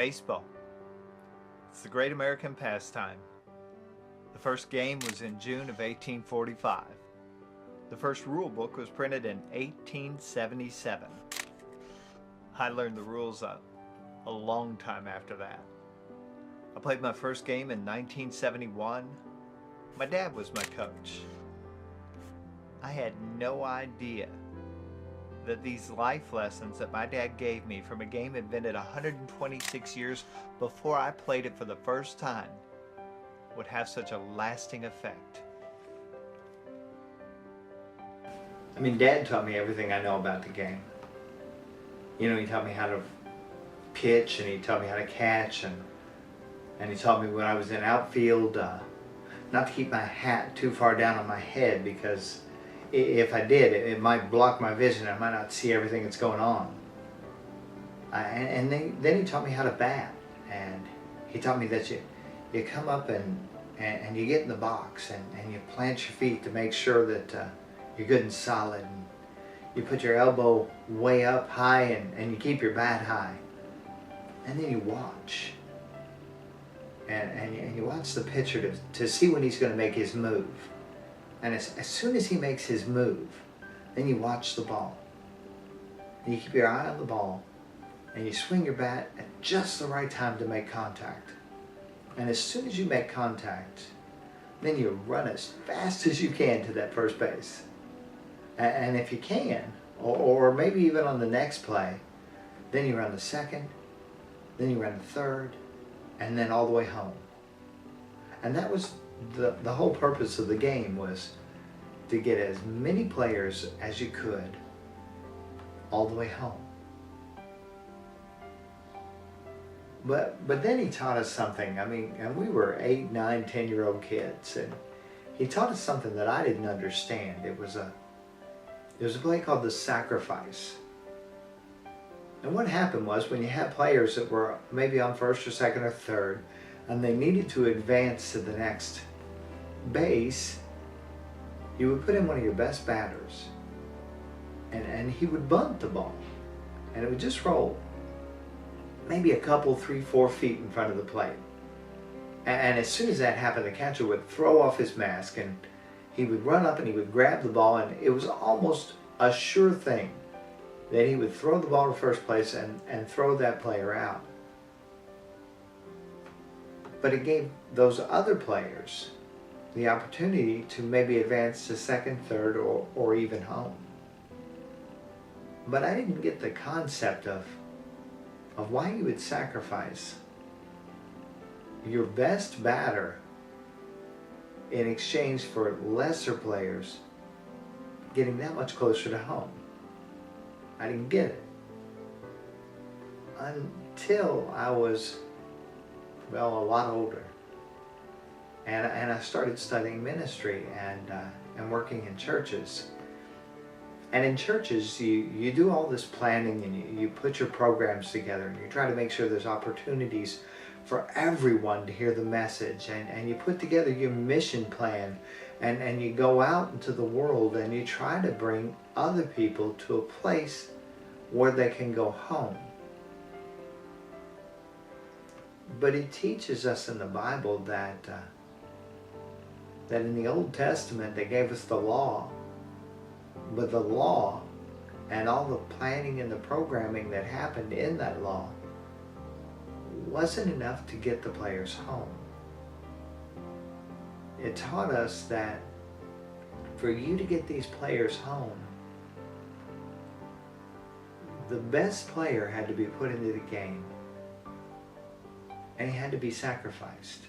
Baseball. It's the great American pastime. The first game was in June of 1845. The first rule book was printed in 1877. I learned the rules a long time after that. I played my first game in 1971. My dad was my coach. I had no idea that these life lessons that my dad gave me from a game invented 126 years before I played it for the first time would have such a lasting effect. I mean, Dad taught me everything I know about the game. You know, he taught me how to pitch, and he taught me how to catch, and he taught me when I was in outfield not to keep my hat too far down on my head, because if I did, it might block my vision. I might not see everything that's going on. And then he taught me how to bat, and he taught me that you come up and you get in the box and you plant your feet to make sure that you're good and solid. And you put your elbow way up high and you keep your bat high. And then you watch. And you watch the pitcher to see when he's going to make his move. And as soon as he makes his move, then you watch the ball. And you keep your eye on the ball, and you swing your bat at just the right time to make contact. And as soon as you make contact, then you run as fast as you can to that first base. And if you can, or maybe even on the next play, then you run the second, then you run the third, and then all the way home. And that was the whole purpose of the game, was to get as many players as you could all the way home. But then he taught us something. I mean, and we were 8, 9, 10-year-old kids, and he taught us something that I didn't understand. It was a play called The Sacrifice. And what happened was, when you had players that were maybe on first or second or third, and they needed to advance to the next base, you would put in one of your best batters, and he would bunt the ball, and it would just roll maybe a couple, 3, 4 feet in front of the plate. And as soon as that happened, the catcher would throw off his mask, and he would run up and he would grab the ball, and it was almost a sure thing that he would throw the ball to first place and throw that player out. But it gave those other players the opportunity to maybe advance to second, third, or even home. But I didn't get the concept of why you would sacrifice your best batter in exchange for lesser players getting that much closer to home. I didn't get it until I was, a lot older. And I started studying ministry and working in churches. And in churches, you do all this planning, and you put your programs together, and you try to make sure there's opportunities for everyone to hear the message, and you put together your mission plan, and you go out into the world, and you try to bring other people to a place where they can go home. But it teaches us in the Bible that in the Old Testament they gave us the law, but the law and all the planning and the programming that happened in that law wasn't enough to get the players home. It taught us that for you to get these players home, the best player had to be put into the game, and he had to be sacrificed.